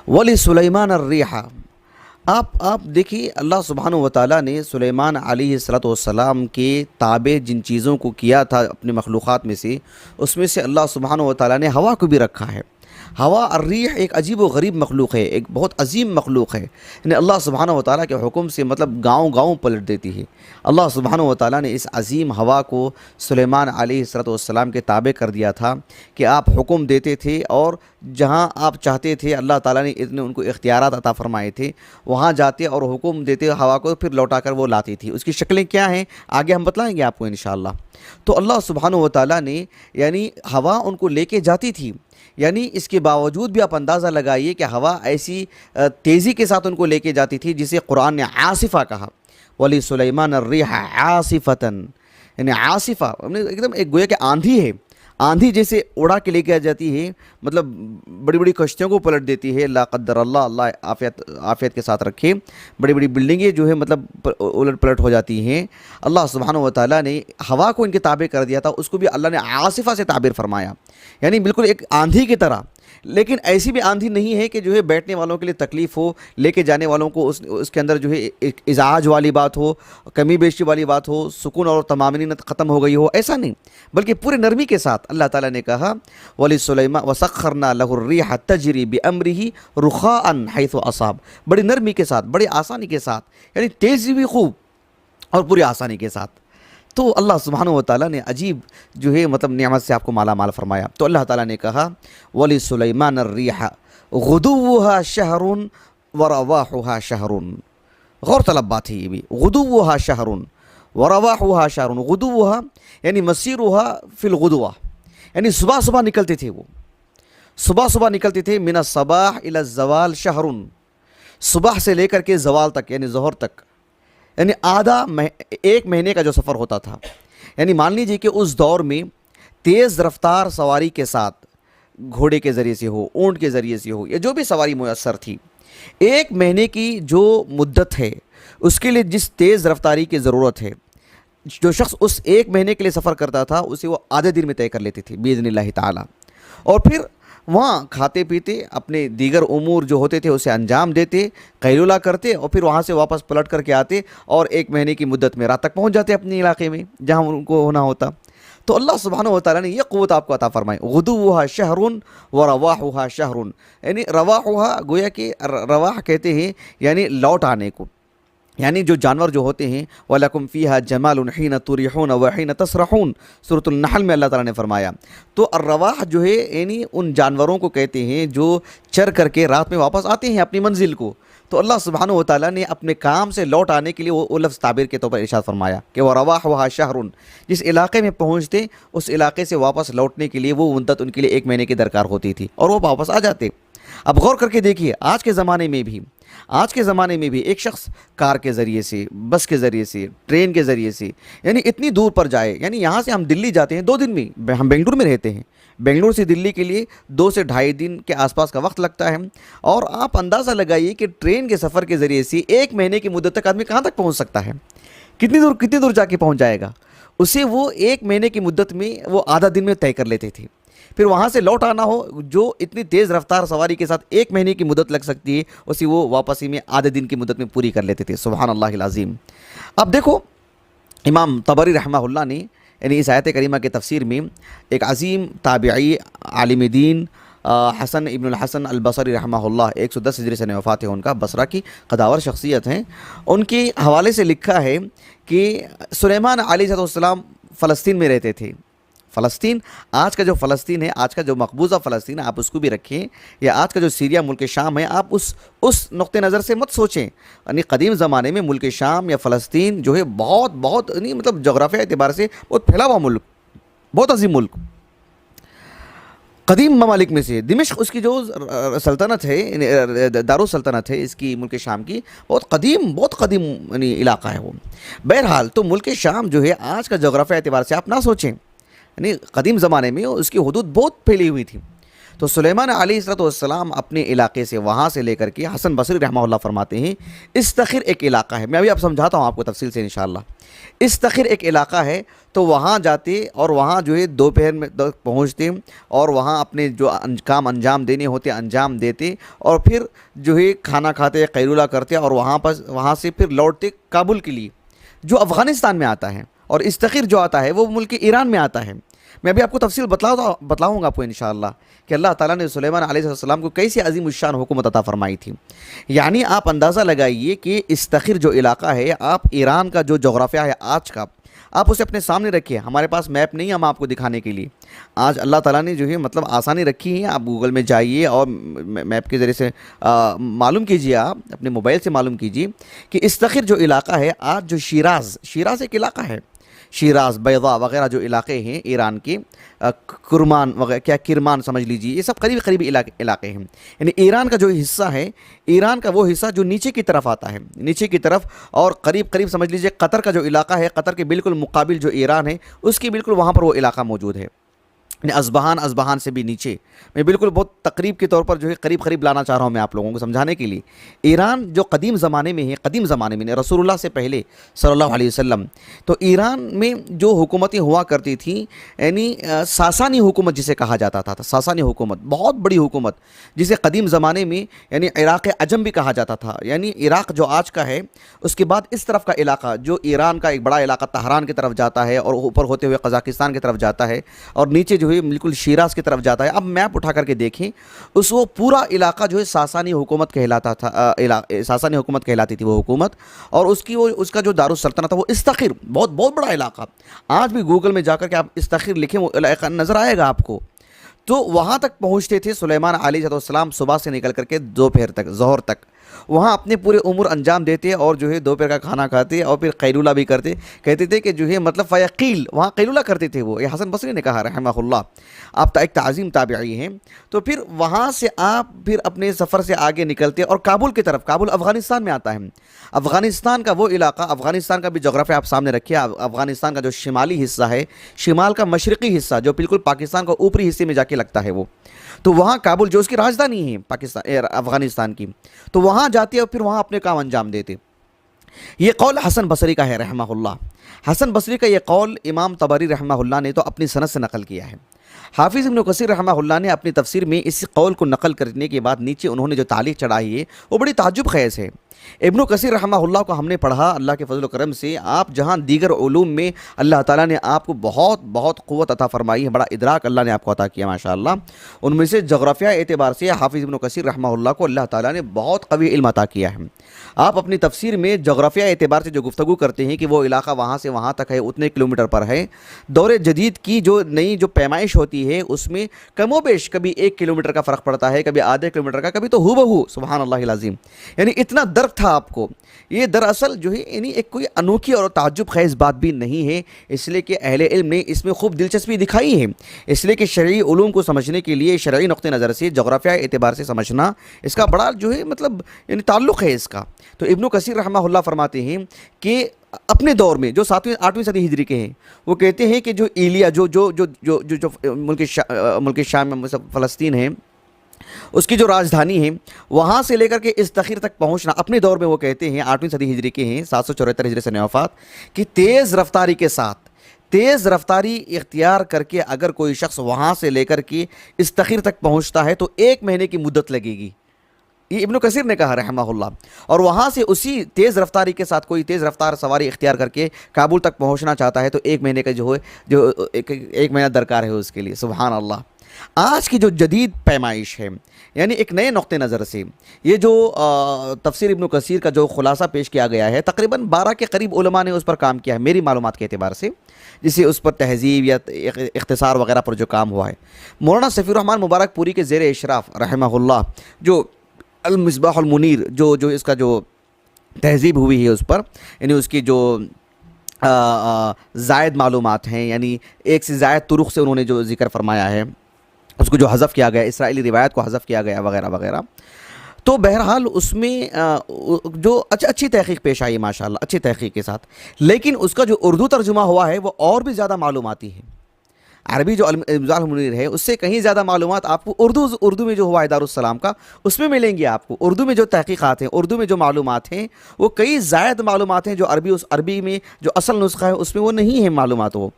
ولی سلیمان الریحہ، آپ دیکھیے اللہ سبحانہ و تعالیٰ نے سلیمان علیہ الصلوۃ والسلام کے تابع جن چیزوں کو کیا تھا اپنی مخلوقات میں سے، اس میں سے اللہ سبحانہ و تعالیٰ نے ہوا کو بھی رکھا ہے۔ ہوا الریح ایک عجیب و غریب مخلوق ہے، ایک بہت عظیم مخلوق ہے، یعنی اللہ سبحانہ و تعالیٰ کے حکم سے مطلب گاؤں گاؤں پلٹ دیتی ہے۔ اللہ سبحانہ و تعالیٰ نے اس عظیم ہوا کو سلیمان علیہ الصلوۃ والسلام کے تابع کر دیا تھا کہ آپ حکم دیتے تھے اور جہاں آپ چاہتے تھے اللہ تعالیٰ نے اتنے ان کو اختیارات عطا فرمائے تھے، وہاں جاتے اور حکم دیتے ہوا کو، پھر لوٹا کر وہ لاتی تھی۔ اس کی شکلیں کیا ہیں آگے ہم بتلائیں گے آپ کو انشاءاللہ۔ تو اللہ سبحانہ و تعالیٰ نے یعنی ہوا ان کو لے کے جاتی تھی، یعنی اس کے باوجود بھی آپ اندازہ لگائیے کہ ہوا ایسی تیزی کے ساتھ ان کو لے کے جاتی تھی جسے قرآن نے عاصفہ کہا، ولی سلیمان الریح عاصفتن، یعنی عاصفہ ایک دم ایک گویا کہ آندھی ہے، آندھی جیسے اڑا کے لے کے جاتی ہے، مطلب بڑی بڑی کشتیوں کو پلٹ دیتی ہے، لا قدر اللہ عافیت کے ساتھ رکھے، بڑی بڑی بلڈنگیں جو ہے مطلب الٹ پلٹ ہو جاتی ہیں۔ اللہ سبحانہ و تعالیٰ نے ہوا کو ان کے تابع کر دیا تھا، اس کو بھی اللہ نے عاصفہ سے تعبیر فرمایا، یعنی بالکل ایک آندھی کی طرح، لیکن ایسی بھی آندھی نہیں ہے کہ جو ہے بیٹھنے والوں کے لیے تکلیف ہو، لے کے جانے والوں کو اس کے اندر جو ہے ایک ازعاج والی بات ہو، کمی بیشی والی بات ہو، سکون اور طمانینت ختم ہو گئی ہو، ایسا نہیں، بلکہ پورے نرمی کے ساتھ اللہ تعالیٰ نے کہا وَلِسُلَيْمَانَ وَسَخَّرْنَا لَهُ الرِّيحَ تَجْرِي بِأَمْرِهِ رُخَاءً حَيْثُ أَصَابَ، بڑی نرمی کے ساتھ، بڑی آسانی کے ساتھ، یعنی تیزی بھی خوب اور پوری آسانی کے ساتھ۔ تو اللہ سبحانہ و تعالیٰ نے عجیب جو ہے مطلب نعمت سے آپ کو مالا مال فرمایا۔ تو اللہ تعالیٰ نے کہا وَلِسُلَيْمَانَ الرِّيحَ غُدُوُّهَا شَهْرٌ وَرَوَاحُهَا شَهْرٌ، غور طلب بات ہے یہ بھی، غُدُوُّهَا شَهْرٌ وَرَوَاحُهَا شَهْرٌ، غُدُوُّهَا یعنی مسیرُهَا فی الغدوہ، یعنی صبح صبح نکلتے تھے، وہ صبح صبح نکلتے تھے، من الصباح الى الزوال شہر، صبح سے لے کر کے زوال تک یعنی ظہر تک، یعنی ایک مہینے کا جو سفر ہوتا تھا۔ یعنی مان لیجیے کہ اس دور میں تیز رفتار سواری کے ساتھ، گھوڑے کے ذریعے سے ہو، اونٹ کے ذریعے سے ہو، یا جو بھی سواری میسر تھی، ایک مہینے کی جو مدت ہے اس کے لیے جس تیز رفتاری کی ضرورت ہے، جو شخص اس ایک مہینے کے لیے سفر کرتا تھا اسے وہ آدھے دن میں طے کر لیتے تھے باذن اللہ تعالی، اور پھر وہاں کھاتے پیتے اپنے دیگر امور جو ہوتے تھے اسے انجام دیتے، قیلولہ کرتے، اور پھر وہاں سے واپس پلٹ کر کے آتے اور ایک مہینے کی مدت میں رات تک پہنچ جاتے اپنے علاقے میں جہاں ان کو ہونا ہوتا۔ تو اللہ سبحانہ و تعالیٰ نے یہ قوت آپ کو عطا فرمائی، غدوها شہر ورواحها شہر، یعنی رواحها گویا کہ رواح کہتے ہیں یعنی لوٹ آنے کو، یعنی جو جانور جو ہوتے ہیں وَلَكُمْ فِيهَا جَمَالٌ حِينَ تُرِيحُونَ وَحِينَ تَسْرَحُونَ، سورۃ النحل میں اللہ تعالیٰ نے فرمایا۔ تو الرواح جو ہے یعنی ان جانوروں کو کہتے ہیں جو چر کر کے رات میں واپس آتے ہیں اپنی منزل کو۔ تو اللہ سبحانہ و تعالیٰ نے اپنے کام سے لوٹ آنے کے لیے وہ لفظ تعبیر کے طور پر ارشاد فرمایا کہ وَرَوَاحُهَا شَهْرٌ، جس علاقے میں پہنچتے اس علاقے سے واپس لوٹنے کے لیے وہ مدت ان کے لیے ایک مہینے کی درکار ہوتی تھی اور وہ واپس آ جاتے۔ اب غور کر کے دیکھیے آج کے زمانے میں بھی ایک شخص کار کے ذریعے سے، بس کے ذریعے سے، ٹرین کے ذریعے سے، یعنی اتنی دور پر جائے، یعنی یہاں سے ہم دلی جاتے ہیں 2 دن میں، ہم بنگلور میں رہتے ہیں، بنگلور سے دلی کے لیے 2 سے 2.5 دن کے آس پاس کا وقت لگتا ہے، اور آپ اندازہ لگائیے کہ ٹرین کے سفر کے ذریعے سے ایک مہینے کی مدت تک آدمی کہاں تک پہنچ سکتا ہے، کتنی دور جا کے پہنچ جائے گا، اسے وہ ایک مہینے کی مدت میں وہ آدھا دن میں طے کر لیتے تھے۔ پھر وہاں سے لوٹ آنا ہو جو اتنی تیز رفتار سواری کے ساتھ ایک مہینے کی مدت لگ سکتی ہے، اسی وہ واپسی میں آدھے دن کی مدت میں پوری کر لیتے تھے، سبحان اللہ العظیم۔ اب دیکھو امام طبری رحمہ اللہ نے یعنی اس آیت کریمہ کے تفسیر میں ایک عظیم تابعی عالم دین حسن ابن الحسن البصری رحمہ اللہ 110 ہجری سے وفات ہے ان کا، بصرہ کی قداور شخصیت ہیں، ان کے حوالے سے لکھا ہے کہ سلیمان علیہ السلام فلسطین میں رہتے تھے۔ فلسطین، آج کا جو فلسطین ہے، آج کا جو مقبوضہ فلسطین ہے، آپ اس کو بھی رکھیں، یا آج کا جو سیریا ملک شام ہے، آپ اس نقطہ نظر سے مت سوچیں، یعنی قدیم زمانے میں ملک شام یا فلسطین جو ہے بہت یعنی مطلب جغرافیہ اعتبار سے بہت پھیلا ہوا ملک، بہت عظیم ملک، قدیم ممالک میں سے دمشق اس کی جو سلطنت ہے، دارالسلطنت ہے اس کی ملک شام کی، بہت قدیم یعنی علاقہ ہے وہ۔ بہرحال تو ملک شام جو ہے آج کا جغرافیہ اعتبار سے آپ نہ سوچیں، یعنی قدیم زمانے میں اس کی حدود بہت پھیلی ہوئی تھی۔ تو سلیمان علیہ السلام اپنے علاقے سے وہاں سے لے کر کے حسن بصری رحمہ اللہ فرماتے ہیں استخر ایک علاقہ ہے، میں ابھی اب سمجھاتا ہوں آپ کو تفصیل سے انشاءاللہ۔ استخر ایک علاقہ ہے، تو وہاں جاتے اور وہاں جو ہے دوپہر میں پہنچتے اور وہاں اپنے جو کام انجام دینے ہوتے انجام دیتے، اور پھر جو ہے کھانا کھاتے قیلولہ کرتے، اور وہاں سے پھر لوٹتے کابل کے لیے جو افغانستان میں آتا ہے، اور استخر جو آتا ہے وہ ملک ایران میں آتا ہے۔ میں ابھی آپ کو تفصیل بتلاؤں گا آپ کو انشاءاللہ کہ اللہ تعالیٰ نے سلیمان علیہ السلام کو کیسی عظیم الشان حکومت عطا فرمائی تھی۔ یعنی آپ اندازہ لگائیے کہ استخر جو علاقہ ہے، آپ ایران کا جو جغرافیہ ہے آج کا، آپ اسے اپنے سامنے رکھیے۔ ہمارے پاس میپ نہیں ہے ہم آپ کو دکھانے کے لیے، آج اللہ تعالیٰ نے جو ہے مطلب آسانی رکھی ہے۔ آپ گوگل میں جائیے اور میپ کے ذریعے سے معلوم کیجیے، آپ اپنے موبائل سے معلوم کیجیے کہ استخر جو علاقہ ہے آج جو شیراز ایک علاقہ ہے، شیراز، بیضا وغیرہ جو علاقے ہیں ایران کے، کرمان وغیرہ، کیا کرمان سمجھ لیجیے، یہ سب قریبی علاقے ہیں۔ یعنی ایران کا جو حصہ ہے، ایران کا وہ حصہ جو نیچے کی طرف آتا ہے، نیچے کی طرف، اور قریب سمجھ لیجیے قطر کا جو علاقہ ہے، قطر کے بالکل مقابل جو ایران ہے اس کی بالکل وہاں پر وہ علاقہ موجود ہے۔ یعنی ازبہان سے بھی نیچے، میں بالکل بہت تقریب کے طور پر جو ہے قریب لانا چاہ رہا ہوں میں آپ لوگوں کو سمجھانے کے لیے۔ ایران جو قدیم زمانے میں رسول اللہ سے پہلے صلی اللہ علیہ وسلم، تو ایران میں جو حکومتیں ہوا کرتی تھیں، یعنی ساسانی حکومت جسے کہا جاتا تھا، ساسانی حکومت بہت بڑی حکومت، جسے قدیم زمانے میں یعنی عراق عجم بھی کہا جاتا تھا۔ یعنی عراق جو آج کا ہے، اس کے بعد اس طرف کا علاقہ جو ایران کا ایک بڑا علاقہ طہران کی طرف جاتا ہے، اور اوپر ہوتے ہوئے قزاقستان کی طرف جاتا ہے، اور نیچے جو بالکل شیراز کی طرف جاتا ہے۔ اب میپ اٹھا کر کے دیکھیں، وہ پورا علاقہ جو ہے ساسانی حکومت کہلاتا تھا، ساسانی حکومت کہلاتی تھی وہ حکومت، اور اس کا جو دارالسلطنت تھا وہ استخر، بہت بڑا علاقہ۔ آج بھی گوگل میں جا کر کے آپ استخر لکھیں وہ علاقہ نظر آئے گا آپ کو۔ تو وہاں تک پہنچتے تھے سلیمان علیہ السلام صبح سے نکل کر کے دوپہر تک، ظہر تک وہاں اپنے پورے امور انجام دیتے، اور جو ہے دوپہر کا کھانا کھاتے، اور پھر قیلولہ بھی کرتے۔ کہتے تھے کہ جو ہے مطلب فیقیل، وہاں قیلولہ کرتے تھے وہ، یہ حسن بصری نے کہا رحمہ اللہ، آپ ایک تعظیم تابعی ہیں۔ تو پھر وہاں سے آپ پھر اپنے سفر سے آگے نکلتے اور کابل کی طرف، کابل افغانستان میں آتا ہے۔ افغانستان کا وہ علاقہ، افغانستان کا بھی جغرافیہ آپ سامنے رکھیے۔ افغانستان کا جو شمالی حصہ ہے، شمال کا مشرقی حصہ جو بالکل پاکستان کو اوپری حصے میں جا کے لگتا ہے وہ، تو وہاں کابل جو اس کی راجدھانی ہے افغانستان کی، تو وہاں جاتے اور پھر وہاں اپنے کام انجام دیتے۔ یہ قول حسن بصری کا ہے رحمہ اللہ۔ حسن بصری کا یہ قول امام طبری رحمہ اللہ نے تو اپنی سند سے نقل کیا ہے۔ حافظ ابن کثیر رحمہ اللہ نے اپنی تفسیر میں اس قول کو نقل کرنے کے بعد نیچے انہوں نے جو تعلیق چڑھائی ہے وہ بڑی تعجب خیز ہے۔ ابن کثیر رحمہ اللہ کو ہم نے پڑھا اللہ کے فضل و کرم سے، آپ جہاں دیگر علوم میں اللہ تعالیٰ نے آپ کو بہت قوت عطا فرمائی ہے، بڑا ادراک اللہ نے آپ کو عطا کیا ماشاءاللہ، ان میں سے جغرافیہ اعتبار سے حافظ ابن کثیر رحمہ اللہ کو اللہ تعالیٰ نے بہت قوی علم عطا کیا ہے۔ آپ اپنی تفسیر میں جغرافیہ اعتبار سے جو گفتگو کرتے ہیں کہ وہ علاقہ وہاں سے وہاں تک ہے، اتنے کلومیٹر پر ہے، دور جدید کی جو نئی جو پیمائش ہوتی ہے اس میں کم و بیش کبھی 1 کلومیٹر کا فرق پڑتا ہے، کبھی آدھے کلومیٹر کا، کبھی تو ہو بہو، سبحان اللہ العظیم۔ یعنی اتنا درک تھا آپ کو، یہ دراصل جو ہے یعنی ایک کوئی انوکھی اور تعجب خیز بات بھی نہیں ہے، اس لیے کہ اہل علم نے اس میں خوب دلچسپی دکھائی ہے، اس لیے کہ شرعی علوم کو سمجھنے کے لیے شرعی نقطہ نظر سے جغرافیہ اعتبار سے سمجھنا اس کا بڑا جو ہے مطلب یعنی تعلق ہے اس کا۔ تو ابن کثیر رحمہ اللہ فرماتے ہیں کہ اپنے دور میں جو 7ویں 8ویں صدی ہجری کے ہیں، وہ کہتے ہیں کہ جو ایلیا جو ملک شام فلسطین ہے، اس کی جو راجدھانی ہے، وہاں سے لے کر کے استخر تک پہنچنا اپنے دور میں، وہ کہتے ہیں 8ویں صدی ہجری کے ہیں، 774 ہجری سے وفات، کہ تیز رفتاری اختیار کر کے اگر کوئی شخص وہاں سے لے کر کے استخر تک پہنچتا ہے تو 1 مہینے کی مدت لگے گی، یہ ابن کثیر نے کہا رحمہ اللہ۔ اور وہاں سے اسی تیز رفتاری کے ساتھ کوئی تیز رفتار سواری اختیار کر کے کابل تک پہنچنا چاہتا ہے تو 1 مہینے کا جو ایک مہینہ درکار ہے اس کے لیے، سبحان اللہ۔ آج کی جو جدید پیمائش ہے، یعنی ایک نئے نقطہ نظر سے یہ جو تفسیر ابن کثیر کا جو خلاصہ پیش کیا گیا ہے، تقریباً 12 کے قریب علماء نے اس پر کام کیا ہے میری معلومات کے اعتبار سے، جسے اس پر تہذیب یا اختصار وغیرہ پر جو کام ہوا ہے۔ مولانا صفی الرحمن مبارک پوری کے زیر اشراف رحمہ اللہ جو المصباح المنیر جو اس کا جو تہذیب ہوئی ہے اس پر، یعنی اس کی جو زائد معلومات ہیں، یعنی 1 سے زائد طرق سے انہوں نے جو ذکر فرمایا ہے، اس کو جو حذف کیا گیا، اسرائیلی روایت کو حذف کیا گیا وغیرہ وغیرہ، تو بہرحال اس میں جو اچھی تحقیق پیش آئی ماشاءاللہ، اچھی تحقیق کے ساتھ، لیکن اس کا جو اردو ترجمہ ہوا ہے وہ اور بھی زیادہ معلوماتی ہے۔ عربی جو امزال منیر ہے اس سے کہیں زیادہ معلومات آپ کو اردو میں جو ہوا ہے دارالسلام کا اس میں ملیں گی آپ کو. اردو میں جو تحقیقات ہیں, اردو میں جو معلومات ہیں, وہ کئی زائد معلومات ہیں جو عربی میں جو اصل نسخہ ہے اس میں وہ نہیں ہے معلومات. وہ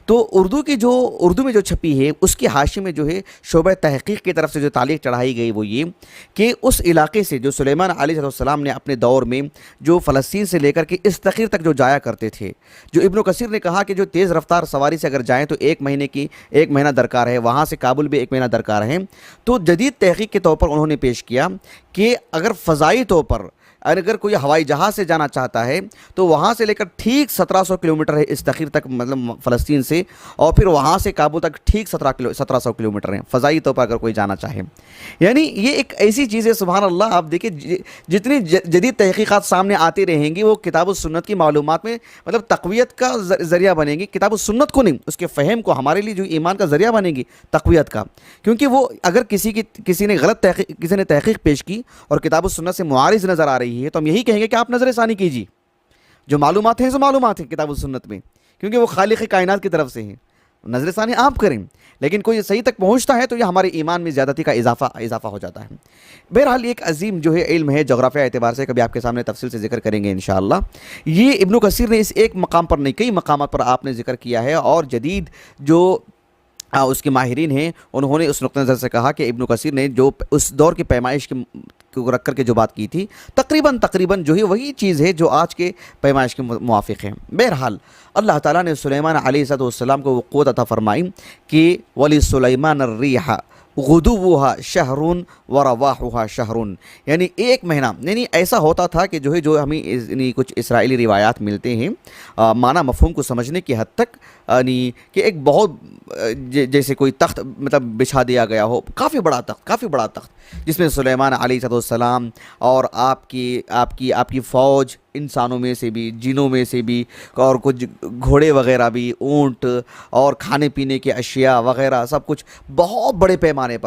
تو اردو میں جو چھپی ہے اس کی حاشی میں جو ہے شعبہ تحقیق کی طرف سے جو تعلیق چڑھائی گئی وہ یہ کہ اس علاقے سے جو سلیمان علیہ السلام نے اپنے دور میں جو فلسطین سے لے کر کے استخیر تک جو جایا کرتے تھے, جو ابن کثیر نے کہا کہ جو تیز رفتار سواری سے اگر جائیں تو ایک مہینہ درکار ہے, وہاں سے کابل بھی 1 مہینہ درکار ہے. تو جدید تحقیق کے طور پر انہوں نے پیش کیا کہ اگر فضائی طور پر اگر کوئی ہوائی جہاز سے جانا چاہتا ہے تو وہاں سے لے کر ٹھیک 1700 کلومیٹر ہے استخیر تک, مطلب فلسطین سے, اور پھر وہاں سے کابل تک ٹھیک 1700 کلومیٹر ہیں فضائی طور پر اگر کوئی جانا چاہے. یعنی یہ ایک ایسی چیز ہے سبحان اللہ. آپ دیکھیں جتنی جدید تحقیقات سامنے آتی رہیں گی وہ کتاب و سنت کی معلومات میں مطلب تقویت کا ذریعہ بنے گی. کتاب و سنت کو نہیں, اس کے فہم کو, ہمارے لیے جو ایمان کا ذریعہ بنے گی تقویت کا. کیونکہ وہ اگر کسی نے تحقیق پیش کی اور کتاب و سنت سے معارض نظر آ رہی ہے تو ہم یہی کہیں گے کہ آپ نظر ثانی کیجیے. جو معلومات ہیں معلومات ہیں کتاب و سنت میں, کیونکہ وہ خالق کائنات کی طرف سے ہیں, نظر ثانی آپ کریں. لیکن کوئی صحیح تک پہنچتا ہے تو یہ ہمارے ایمان میں زیادتی کا اضافہ ہو جاتا ہے. بہرحال یہ ایک عظیم جو ہے علم ہے جغرافیہ اعتبار سے, کبھی آپ کے سامنے تفصیل سے ذکر کریں گے انشاءاللہ. یہ ابن کثیر نے اس ایک مقام پر نہیں کئی مقامات پر آپ نے ذکر کیا ہے, اور جدید جو اس کے ماہرین ہیں انہوں نے اس نقطہ نظر سے کہا کہ ابن کثیر نے جو اس دور کی پیمائش کو رکھ کر کے جو بات کی تھی تقریباً جو ہے وہی چیز ہے جو آج کے پیمائش کے موافق ہے. بہرحال اللہ تعالیٰ نے سلیمان علیہ السلام کو وہ قوت عطا فرمائی کہ وَلِسُلَيْمَانَ الرِّيحَ غُدُوُّهَا شَهْرٌ وَرَوَاحُهَا شَهْرٌ. یعنی ایک مہینہ, یعنی ایسا ہوتا تھا کہ جو ہمیں کچھ اسرائیلی روایات ملتے ہیں معنی مفہوم کو سمجھنے کی حد تک, یعنی کہ ایک بہت جیسے کوئی تخت مطلب بچھا دیا گیا ہو, کافی بڑا تخت جس میں سلیمان علیہ السلام اور آپ کی فوج, انسانوں میں سے بھی, جنوں میں سے بھی, اور کچھ گھوڑے وغیرہ بھی, اونٹ اور کھانے پینے کے اشیاء وغیرہ سب کچھ بہت بڑے پیمانے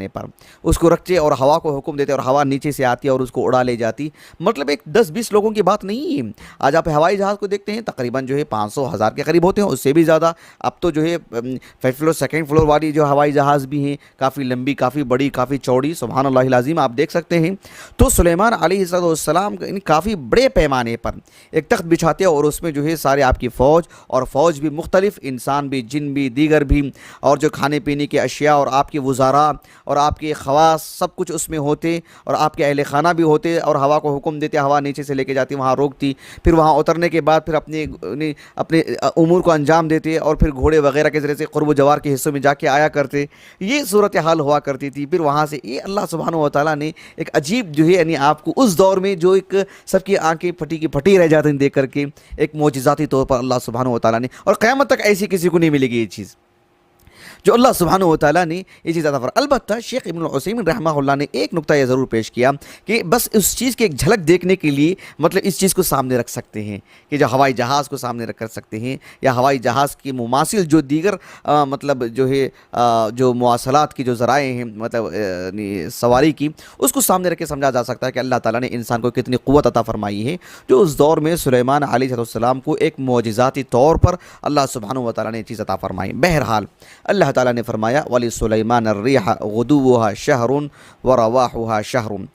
پر اس کو رکھتے اور ہوا کو حکم دیتے, اور ہوا نیچے سے آتی اور اس کو اڑا لے جاتی. مطلب ایک 10-20 لوگوں کی بات نہیں ہے. آج آپ ہوائی جہاز کو دیکھتے ہیں تقریباً جو ہے 500,000 کے قریب ہوتے ہیں, اس سے بھی زیادہ. اب تو جو ہے 1st فلور 2nd فلور والی جو ہوائی جہاز بھی ہیں, کافی لمبی, کافی بڑی, کافی چوڑی, سبحان اللہ العظیم, آپ دیکھ سکتے ہیں. تو سلیمان علیہ السلام کافی بڑے پیمانے پر ایک تخت بچھاتے اور اس میں جو ہے سارے آپ کی فوج بھی مختلف, انسان بھی, جن بھی, دیگر بھی, اور جو کھانے پینے کے اشیاء اور آپ کے وزراء اور آپ کے خواص سب کچھ اس میں ہوتے, اور آپ کے اہل خانہ بھی ہوتے, اور ہوا کو حکم دیتے, ہوا نیچے سے لے کے جاتی, وہاں روکتی, پھر وہاں اترنے کے بعد پھر اپنے امور کو انجام دیتے, اور پھر گھوڑے وغیرہ کے ذریعے سے قرب و جوار کے حصوں میں جا کے آیا کرتے. یہ صورتحال ہوا کرتی تھی. پھر وہاں سے یہ اللہ سبحانہ و تعالیٰ نے ایک عجیب جو ہے یعنی آپ کو اس دور میں جو ایک سب کی آنکھیں پھٹی رہ جاتی ہیں دیکھ کر کے, ایک معجزاتی طور پر اللہ سبحانہ و تعالیٰ نے, اور قیامت تک ایسی کسی کو نہیں ملے گی یہ چیز جو اللہ سبحانہ و تعالیٰ نے یہ چیز عطا فرمائی. البتہ شیخ ابن عثیمین رحمہ اللہ نے ایک نقطہ یہ ضرور پیش کیا کہ بس اس چیز کی ایک جھلک دیکھنے کے لیے مطلب اس چیز کو سامنے رکھ سکتے ہیں کہ جو ہوائی جہاز کو سامنے رکھ کر سکتے ہیں, یا ہوائی جہاز کی مماثل جو دیگر مطلب جو ہے جو مواصلات کی جو ذرائع ہیں مطلب سواری کی, اس کو سامنے رکھ کے سمجھا جا سکتا ہے کہ اللہ تعالیٰ نے انسان کو کتنی قوت عطا فرمائی ہے, جو اس دور میں سلیمان علیہ السلام کو ایک معجزاتی طور پر اللہ سبحانہ و تعالیٰ نے یہ چیز عطا فرمائی. بہرحال اللہ تعالیٰ نے فرمایا وَلِسُلَيْمَانَ الرِّيحَ غُدُوُّهَا شَهْرٌ وَرَوَاحُهَا شَهْرٌ.